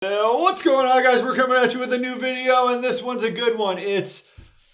What's going on, guys? We're coming at you with a new video, and this one's a good one. It's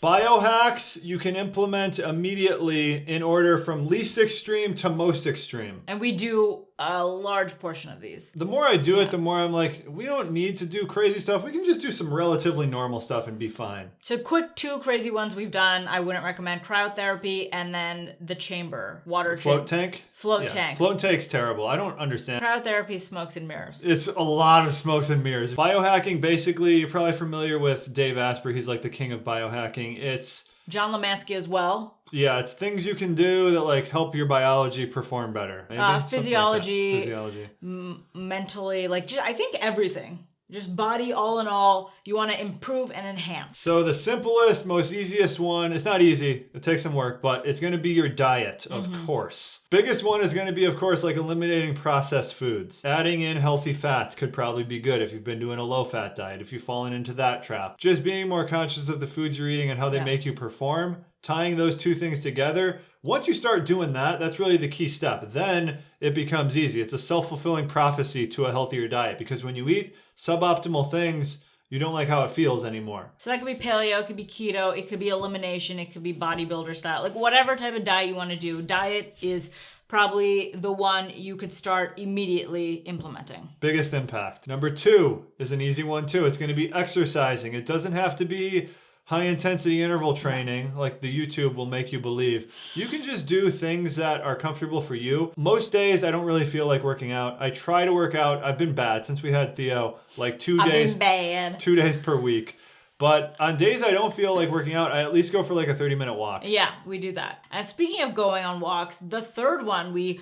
biohacks you can implement immediately in order from least extreme to most extreme. And we do a large portion of these. The more I do it, the more I'm like, we don't need to do crazy stuff. We can just do some relatively normal stuff and be fine. So quick, two crazy ones we've done. I wouldn't recommend cryotherapy and then the chamber, water Float tank? Float tank. Float tank's terrible. I don't understand. Cryotherapy, smokes and mirrors. It's a lot of smokes and mirrors. Biohacking, basically, you're probably familiar with Dave Asprey. He's like the king of biohacking. It's John Lemansky as well. Yeah, it's things you can do that like help your biology perform better. Physiology, mentally, I think everything. Just body, all in all, you want to improve and enhance. So the simplest, most easiest one, it's not easy, it takes some work, but it's going to be your diet, of course. Biggest one is going to be, of course, like eliminating processed foods. Adding in healthy fats could probably be good if you've been doing a low-fat diet, if you've fallen into that trap. Just being more conscious of the foods you're eating and how they make you perform, tying those two things together. Once you start doing that, that's really the key step. Then it becomes easy. It's a self-fulfilling prophecy to a healthier diet, because when you eat suboptimal things, you don't like how it feels anymore. So that could be paleo, it could be keto, it could be elimination, it could be bodybuilder style. Like whatever type of diet you want to do, diet is probably the one you could start immediately implementing. Biggest impact. Number 2 is an easy one too. It's going to be exercising. It doesn't have to be high intensity interval training like the YouTube will make you believe. You can just do things that are comfortable for you. Most days I don't really feel like working out. I try to work out. I've been bad since we had Theo, like 2 days. I've been bad. 2 days per week. But on days I don't feel like working out, I at least go for like a 30-minute walk. Yeah, we do that. And speaking of going on walks, the third one we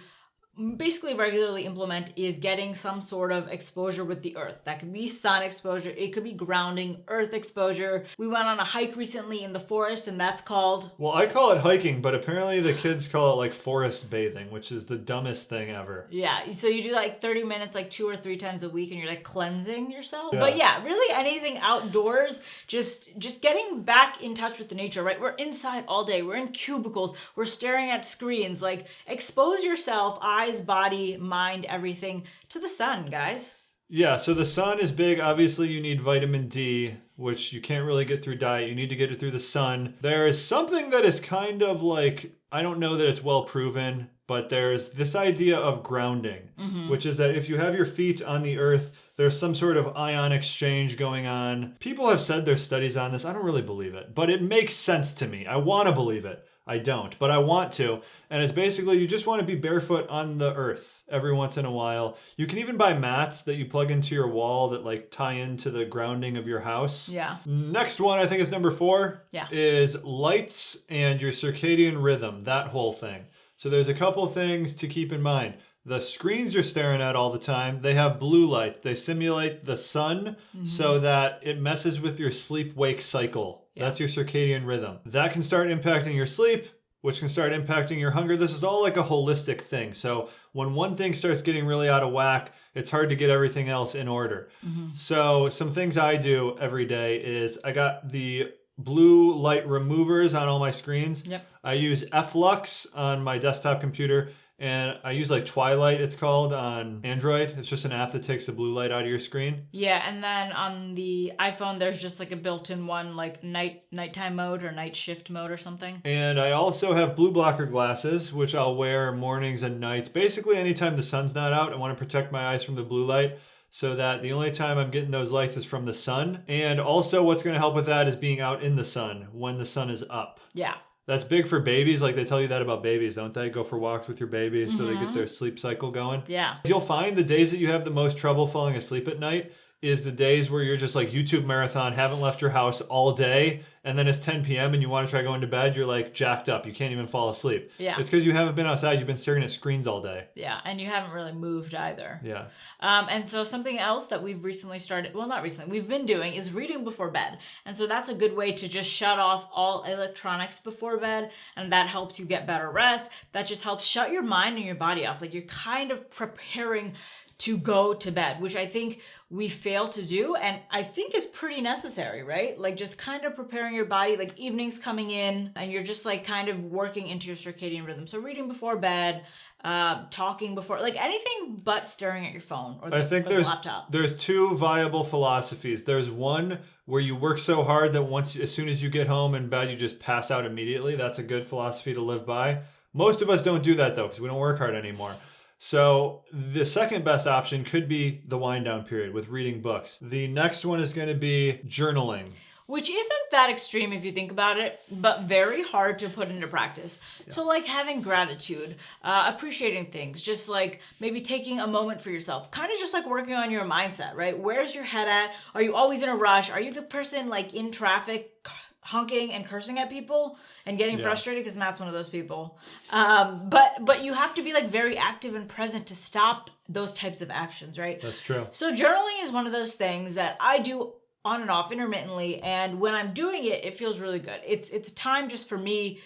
basically regularly implement is getting some sort of exposure with the earth. That could be sun exposure, it could be grounding, earth exposure. We went on a hike recently in the forest, and that's called... Well, I call it hiking, but apparently the kids call it like forest bathing, which is the dumbest thing ever. Yeah, so you do like 30 minutes like 2 or 3 times a week, and you're like cleansing yourself. Yeah. But yeah, really anything outdoors, just getting back in touch with the nature, right? We're inside all day, we're in cubicles, we're staring at screens. Like, expose yourself, eyes, body, mind, everything to the sun, guys. Yeah, so the sun is big. Obviously, you need vitamin D, which you can't really get through diet. You need to get it through the sun. There is something that is kind of like, I don't know that it's well proven, but there's this idea of grounding, which is that if you have your feet on the earth, there's some sort of ion exchange going on. People have said there's studies on this. I don't really believe it, but it makes sense to me. I want to believe it. I don't, but I want to. And it's basically you just want to be barefoot on the earth every once in a while. You can even buy mats that you plug into your wall that like tie into the grounding of your house. Yeah. Next one, I think is number 4, is lights and your circadian rhythm, that whole thing. So there's a couple things to keep in mind. The screens you're staring at all the time, they have blue lights. They simulate the sun so that it messes with your sleep-wake cycle. Yeah. That's your circadian rhythm. That can start impacting your sleep, which can start impacting your hunger. This is all like a holistic thing. So when one thing starts getting really out of whack, it's hard to get everything else in order. So some things I do every day is I got the blue light removers on all my screens. Yep. I use F-Lux on my desktop computer, and I use like Twilight, it's called, on Android. It's just an app that takes the blue light out of your screen. Yeah, and then on the iPhone, there's just like a built-in one, like nighttime mode or night shift mode or something. And I also have blue blocker glasses, which I'll wear mornings and nights. Basically, anytime the sun's not out, I want to protect my eyes from the blue light, so that the only time I'm getting those lights is from the sun. And also what's going to help with that is being out in the sun when the sun is up. Yeah. That's big for babies. Like they tell you that about babies, don't they? Go for walks with your baby so they get their sleep cycle going. Yeah. You'll find the days that you have the most trouble falling asleep at night is the days where you're just like YouTube marathon, haven't left your house all day, and then it's 10 p.m. and you want to try going to bed, you're like jacked up. You can't even fall asleep. Yeah. It's because you haven't been outside. You've been staring at screens all day. Yeah, and you haven't really moved either. Yeah. And so something else that we've recently started, well, not recently, we've been doing is reading before bed. And so that's a good way to just shut off all electronics before bed, and that helps you get better rest. That just helps shut your mind and your body off. Like you're kind of preparing to go to bed, which I think we fail to do, and I think is pretty necessary, right? Like just kind of preparing your body, like evenings coming in and you're just like kind of working into your circadian rhythm. So reading before bed, talking before, like anything but staring at your phone or I think the laptop. there's two viable philosophies. There's one where you work so hard that as soon as you get home in bed, you just pass out immediately. That's a good philosophy to live by. Most of us don't do that though, because we don't work hard anymore. So the second best option could be the wind down period with reading books. The next one is going to be journaling. Which isn't that extreme if you think about it, but very hard to put into practice. Yeah. So like having gratitude, appreciating things, just like maybe taking a moment for yourself, kind of just like working on your mindset, right? Where's your head at? Are you always in a rush? Are you the person like in traffic honking and cursing at people and getting frustrated? Because Matt's one of those people. But you have to be like very active and present to stop those types of actions, right? That's true. So journaling is one of those things that I do on and off intermittently, and when I'm doing it, it feels really good. It's a time just for me,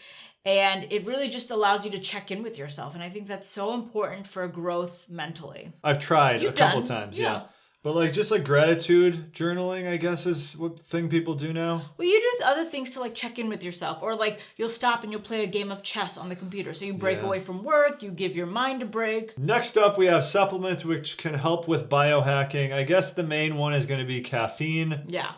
and it really just allows you to check in with yourself, and I think that's so important for growth mentally. I've tried a couple times, yeah. But like just like gratitude journaling, I guess, is what thing people do now. Well, you do other things to like check in with yourself, or like you'll stop and you'll play a game of chess on the computer. So you break away from work, you give your mind a break. Next up, we have supplements which can help with biohacking. I guess the main one is going to be caffeine. Yeah.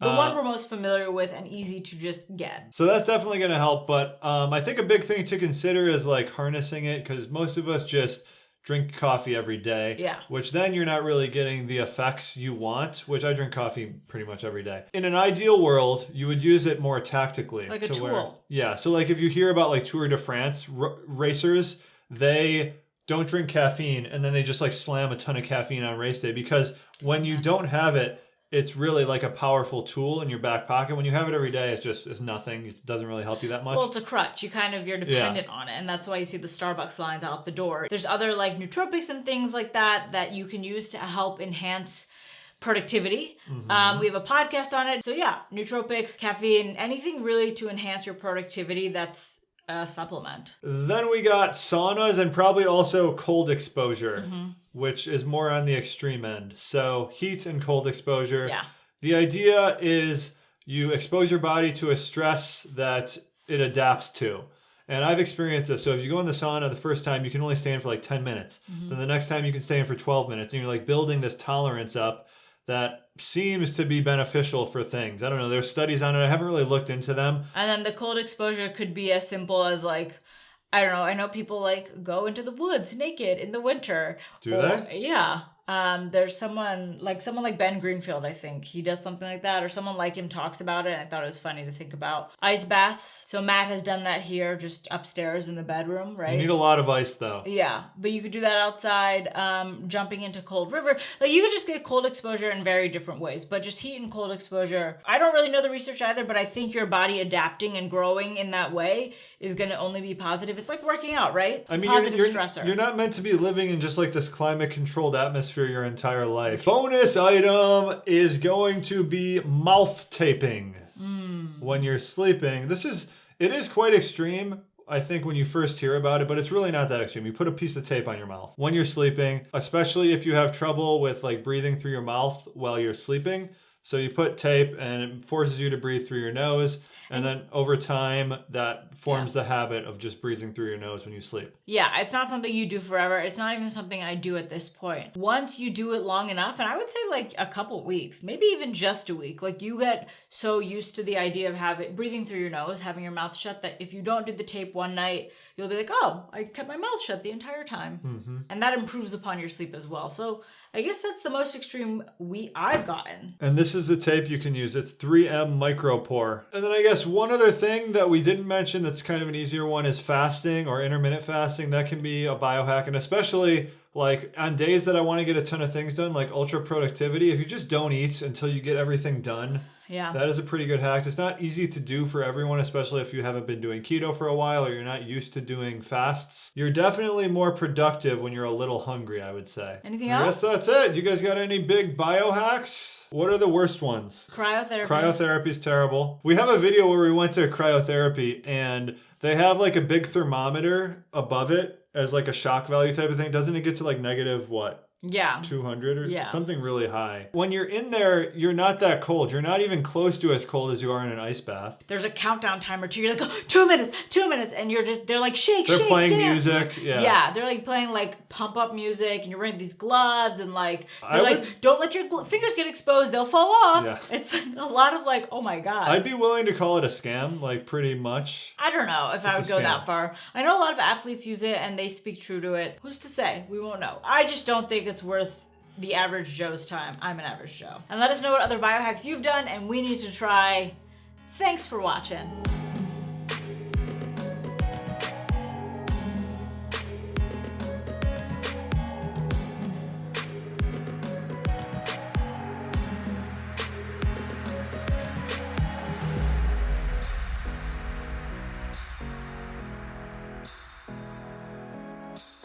The one we're most familiar with and easy to just get. So that's definitely going to help. But I think a big thing to consider is like harnessing it, because most of us just drink coffee every day. Yeah. Which then you're not really getting the effects you want, which I drink coffee pretty much every day. In an ideal world, you would use it more tactically. Like a tool. So like if you hear about like Tour de France racers, they don't drink caffeine and then they just like slam a ton of caffeine on race day, because when you don't have it, it's really like a powerful tool in your back pocket. When you have it every day, it's nothing. It doesn't really help you that much. Well, it's a crutch. You're dependent on it. And that's why you see the Starbucks lines out the door. There's other like nootropics and things like that you can use to help enhance productivity. We have a podcast on it. So yeah, nootropics, caffeine, anything really to enhance your productivity, that's a supplement. Then we got saunas and probably also cold exposure, which is more on the extreme end. So heat and cold exposure. Yeah. The idea is you expose your body to a stress that it adapts to. And I've experienced this. So if you go in the sauna the first time, you can only stay in for like 10 minutes. Then the next time you can stay in for 12 minutes. And you're like building this tolerance up that seems to be beneficial for things. I don't know. There's studies on it. I haven't really looked into them. And then the cold exposure could be as simple as like, I don't know. I know people like go into the woods naked in the winter. Do they? Yeah. There's someone like Ben Greenfield, I think. He does something like that, or someone like him talks about it. And I thought it was funny to think about. Ice baths. So Matt has done that here, just upstairs in the bedroom, right? You need a lot of ice though. Yeah, but you could do that outside, jumping into cold river. Like you could just get cold exposure in very different ways, but just heat and cold exposure. I don't really know the research either, but I think your body adapting and growing in that way is going to only be positive. It's like working out, right? It's a positive stressor. You're not meant to be living in just like this climate controlled atmosphere your entire life. Bonus item is going to be mouth taping when you're sleeping. It is quite extreme, I think, when you first hear about it, but it's really not that extreme. You put a piece of tape on your mouth when you're sleeping, especially if you have trouble with like breathing through your mouth while you're sleeping. So you put tape and it forces you to breathe through your nose. And then over time, that forms the habit of just breathing through your nose when you sleep. Yeah, it's not something you do forever. It's not even something I do at this point. Once you do it long enough, and I would say like a couple weeks, maybe even just a week, like you get so used to the idea of breathing through your nose, having your mouth shut, that if you don't do the tape one night, you'll be like, oh, I kept my mouth shut the entire time. And that improves upon your sleep as well. So I guess that's the most extreme I've gotten. And this is the tape you can use. It's 3M Micropore. And then I guess one other thing that we didn't mention that's kind of an easier one is fasting or intermittent fasting. That can be a biohack. And especially like on days that I want to get a ton of things done, like ultra productivity, if you just don't eat until you get everything done, that is a pretty good hack. It's not easy to do for everyone, especially if you haven't been doing keto for a while or you're not used to doing fasts. You're definitely more productive when you're a little hungry, I would say. Anything else? I guess that's it. You guys got any big biohacks? What are the worst ones? Cryotherapy. Cryotherapy is terrible. We have a video where we went to cryotherapy and they have like a big thermometer above it as like a shock value type of thing. Doesn't it get to like negative what? Yeah. 200 or Yeah. something really high. When you're in there, you're not that cold. You're not even close to as cold as you are in an ice bath. There's a countdown timer too. You're like, oh, 2 minutes, 2 minutes. And they're like, shake, They're shake, playing dance. music. Yeah. Yeah, they're like playing like pump up music, and you're wearing these gloves, and like I they're like, would- don't let your fingers get exposed; they'll fall off. Yeah. It's a lot of like, oh my god. I'd be willing to call it a scam, like pretty much. I don't know if I would It's a go scam. that far. I know a lot of athletes use it, and they speak true to it. Who's to say? We won't know. I just don't think it's worth the average Joe's time. I'm an average Joe. And let us know what other biohacks you've done and we need to try. Thanks for watching.